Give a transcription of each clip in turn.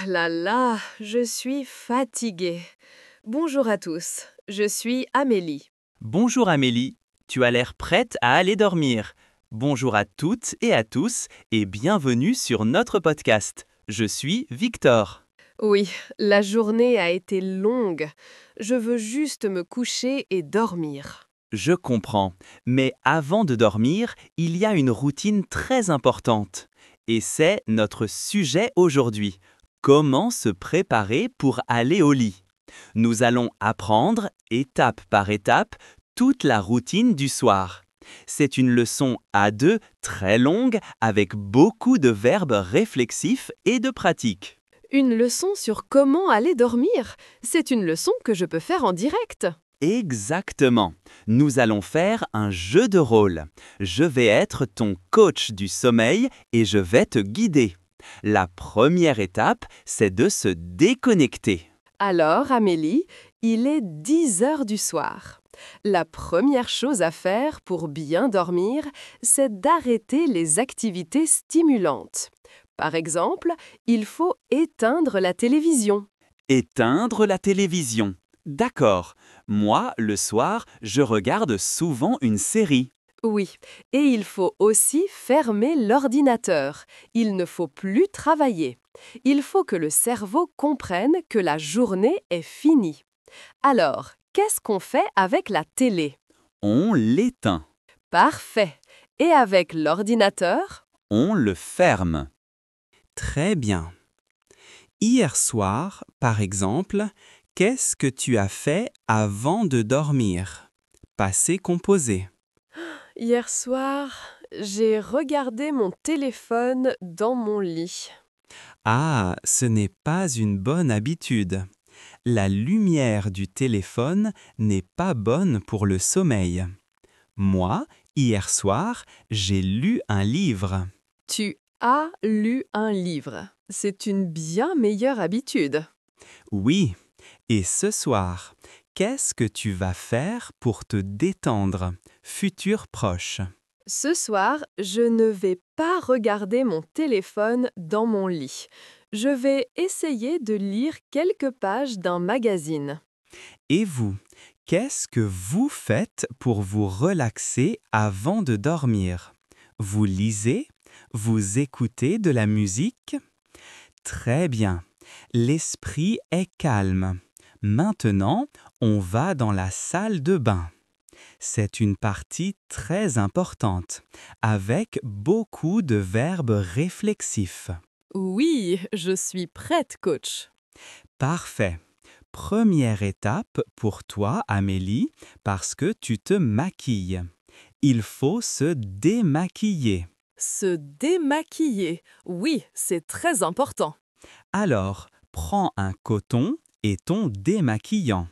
là là, je suis fatiguée. Bonjour à tous, je suis Amélie. Bonjour Amélie, tu as l'air prête à aller dormir. Bonjour à toutes et à tous et bienvenue sur notre podcast. Je suis Victor. Oui, la journée a été longue. Je veux juste me coucher et dormir. Je comprends, mais avant de dormir, il y a une routine très importante. Et c'est notre sujet aujourd'hui. Comment se préparer pour aller au lit? Nous allons apprendre, étape par étape, toute la routine du soir. C'est une leçon à deux très longue avec beaucoup de verbes réflexifs et de pratiques. Une leçon sur comment aller dormir. C'est une leçon que je peux faire en direct. Exactement. Nous allons faire un jeu de rôle. Je vais être ton coach du sommeil et je vais te guider. La première étape, c'est de se déconnecter. Alors, Amélie, il est 10 heures du soir. La première chose à faire pour bien dormir, c'est d'arrêter les activités stimulantes. Par exemple, il faut éteindre la télévision. Éteindre la télévision. D'accord. Moi, le soir, je regarde souvent une série. Oui, et il faut aussi fermer l'ordinateur. Il ne faut plus travailler. Il faut que le cerveau comprenne que la journée est finie. Alors, qu'est-ce qu'on fait avec la télé? On l'éteint. Parfait. Et avec l'ordinateur? On le ferme. Très bien. Hier soir, par exemple, qu'est-ce que tu as fait avant de dormir? Passé composé. Hier soir, j'ai regardé mon téléphone dans mon lit. Ah, ce n'est pas une bonne habitude. La lumière du téléphone n'est pas bonne pour le sommeil. Moi, hier soir, j'ai lu un livre. Tu as lu un livre. C'est une bien meilleure habitude. Oui, et ce soir, qu'est-ce que tu vas faire pour te détendre, futur proche? Ce soir, je ne vais pas regarder mon téléphone dans mon lit. Je vais essayer de lire quelques pages d'un magazine. Et vous, qu'est-ce que vous faites pour vous relaxer avant de dormir? Vous lisez? Vous écoutez de la musique? Très bien. L'esprit est calme. Maintenant, on va dans la salle de bain. C'est une partie très importante, avec beaucoup de verbes réflexifs. Oui, je suis prête, coach. Parfait. Première étape pour toi, Amélie, parce que tu te maquilles. Il faut se démaquiller. Se démaquiller. Oui, c'est très important. Alors, prends un coton et ton démaquillant.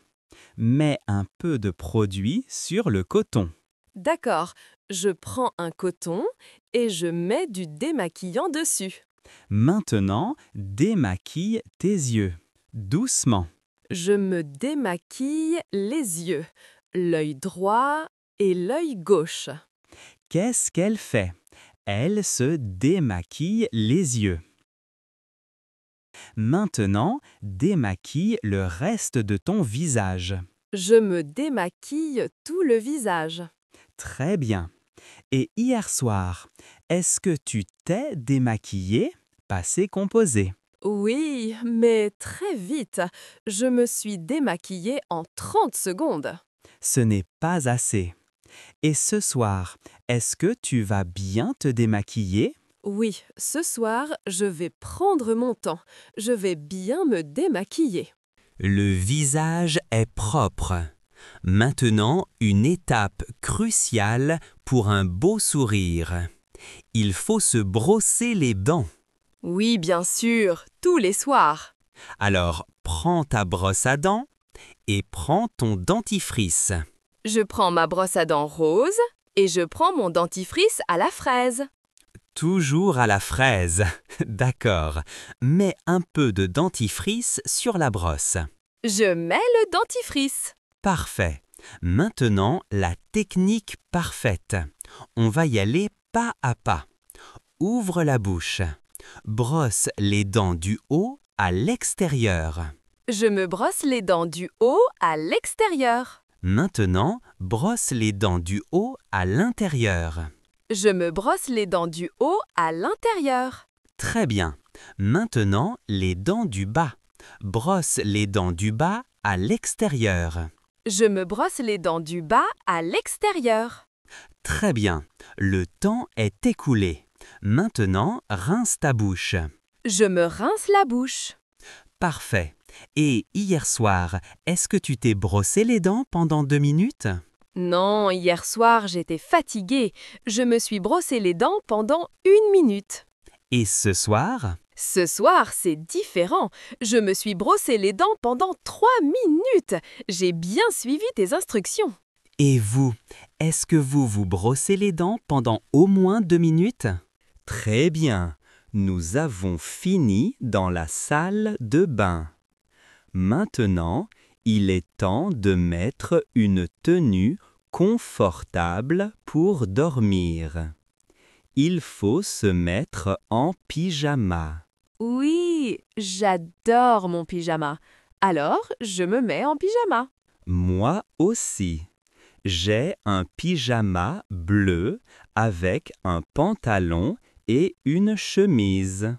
Mets un peu de produit sur le coton. D'accord, je prends un coton et je mets du démaquillant dessus. Maintenant, démaquille tes yeux. Doucement. Je me démaquille les yeux, l'œil droit et l'œil gauche. Qu'est-ce qu'elle fait? Elle se démaquille les yeux. Maintenant, démaquille le reste de ton visage. Je me démaquille tout le visage. Très bien. Et hier soir, est-ce que tu t'es démaquillé? Passé composé. Oui, mais très vite. Je me suis démaquillée en 30 secondes. Ce n'est pas assez. Et ce soir, est-ce que tu vas bien te démaquiller? Oui, ce soir, je vais prendre mon temps. Je vais bien me démaquiller. Le visage est propre. Maintenant, une étape cruciale pour un beau sourire. Il faut se brosser les dents. Oui, bien sûr, tous les soirs. Alors, prends ta brosse à dents et prends ton dentifrice. Je prends ma brosse à dents rose et je prends mon dentifrice à la fraise. Toujours à la fraise. D'accord. Mets un peu de dentifrice sur la brosse. Je mets le dentifrice. Parfait. Maintenant, la technique parfaite. On va y aller pas à pas. Ouvre la bouche. Brosse les dents du haut à l'extérieur. Je me brosse les dents du haut à l'extérieur. Maintenant, brosse les dents du haut à l'intérieur. Je me brosse les dents du haut à l'intérieur. Très bien. Maintenant, les dents du bas. Brosse les dents du bas à l'extérieur. Je me brosse les dents du bas à l'extérieur. Très bien. Le temps est écoulé. Maintenant, rince ta bouche. Je me rince la bouche. Parfait. Et hier soir, est-ce que tu t'es brossé les dents pendant 2 minutes? Non, hier soir, j'étais fatiguée. Je me suis brossé les dents pendant 1 minute. Et ce soir? Ce soir, c'est différent. Je me suis brossé les dents pendant 3 minutes. J'ai bien suivi tes instructions. Et vous, est-ce que vous vous brossez les dents pendant au moins 2 minutes? Très bien. Nous avons fini dans la salle de bain. Maintenant, il est temps de mettre une tenue confortable pour dormir. Il faut se mettre en pyjama. Oui, j'adore mon pyjama. Alors, je me mets en pyjama. Moi aussi. J'ai un pyjama bleu avec un pantalon et une chemise.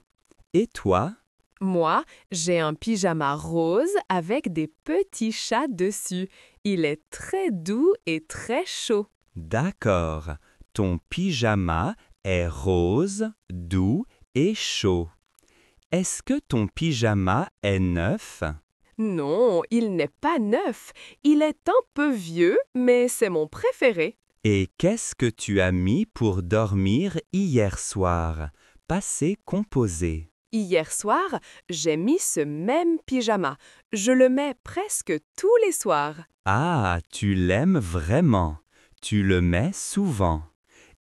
Et toi? Moi, j'ai un pyjama rose avec des petits chats dessus. Il est très doux et très chaud. D'accord. Ton pyjama est rose, doux et chaud. Est-ce que ton pyjama est neuf? Non, il n'est pas neuf. Il est un peu vieux, mais c'est mon préféré. Et qu'est-ce que tu as mis pour dormir hier soir? Passé composé. Hier soir, j'ai mis ce même pyjama. Je le mets presque tous les soirs. Ah, tu l'aimes vraiment. Tu le mets souvent.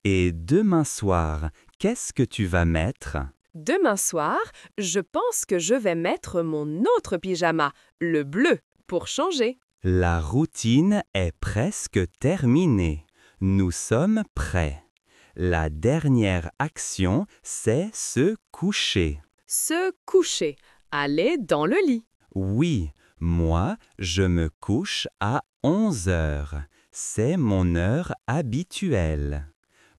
Et demain soir, qu'est-ce que tu vas mettre? Demain soir, je pense que je vais mettre mon autre pyjama, le bleu, pour changer. La routine est presque terminée. Nous sommes prêts. La dernière action, c'est se coucher. Se coucher, aller dans le lit. Oui, moi, je me couche à 11 heures. C'est mon heure habituelle.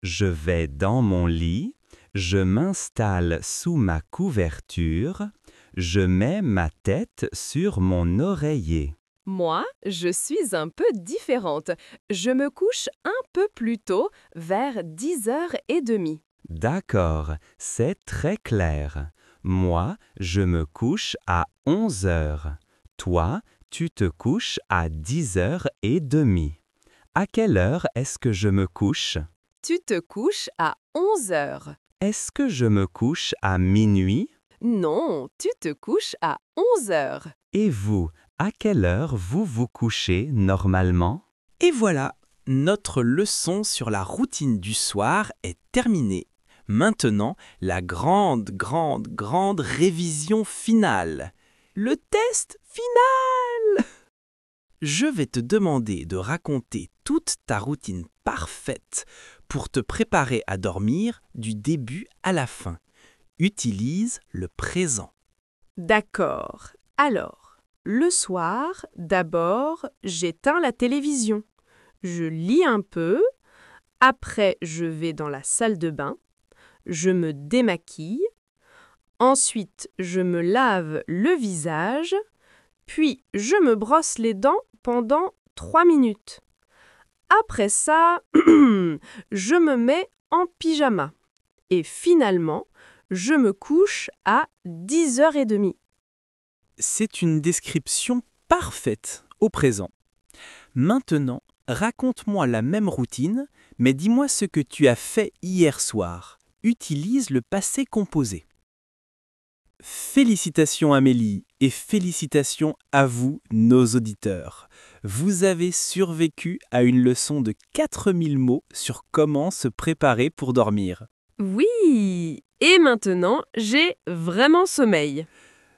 Je vais dans mon lit, je m'installe sous ma couverture, je mets ma tête sur mon oreiller. Moi, je suis un peu différente. Je me couche un peu plus tôt, vers 10h30. D'accord, c'est très clair. Moi, je me couche à 11 heures. Toi, tu te couches à 10h30. À quelle heure est-ce que je me couche? Tu te couches à 11h. Est-ce que je me couche à minuit? Non, tu te couches à 11h. Et vous, à quelle heure vous vous couchez normalement? Et voilà, notre leçon sur la routine du soir est terminée. Maintenant, la grande révision finale. Le test final! Je vais te demander de raconter toute ta routine parfaite pour te préparer à dormir du début à la fin. Utilise le présent. D'accord. Alors, le soir, d'abord, j'éteins la télévision. Je lis un peu. Après, je vais dans la salle de bain. Je me démaquille. Ensuite, je me lave le visage. Puis, je me brosse les dents pendant 3 minutes. Après ça, je me mets en pyjama. Et finalement, je me couche à 10h30. C'est une description parfaite au présent. Maintenant, raconte-moi la même routine, mais dis-moi ce que tu as fait hier soir. Utilise le passé composé. Félicitations Amélie et félicitations à vous, nos auditeurs. Vous avez survécu à une leçon de 4000 mots sur comment se préparer pour dormir. Oui, et maintenant, j'ai vraiment sommeil.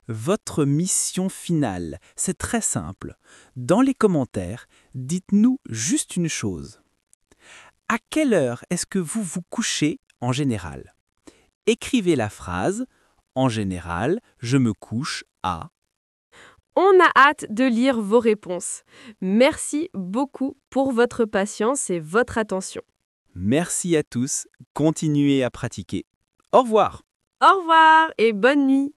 Votre mission finale, c'est très simple. Dans les commentaires, dites-nous juste une chose. À quelle heure est-ce que vous vous couchez en général? Écrivez la phrase En général, je me couche à... On a hâte de lire vos réponses. Merci beaucoup pour votre patience et votre attention. Merci à tous, continuez à pratiquer. Au revoir! Au revoir et bonne nuit.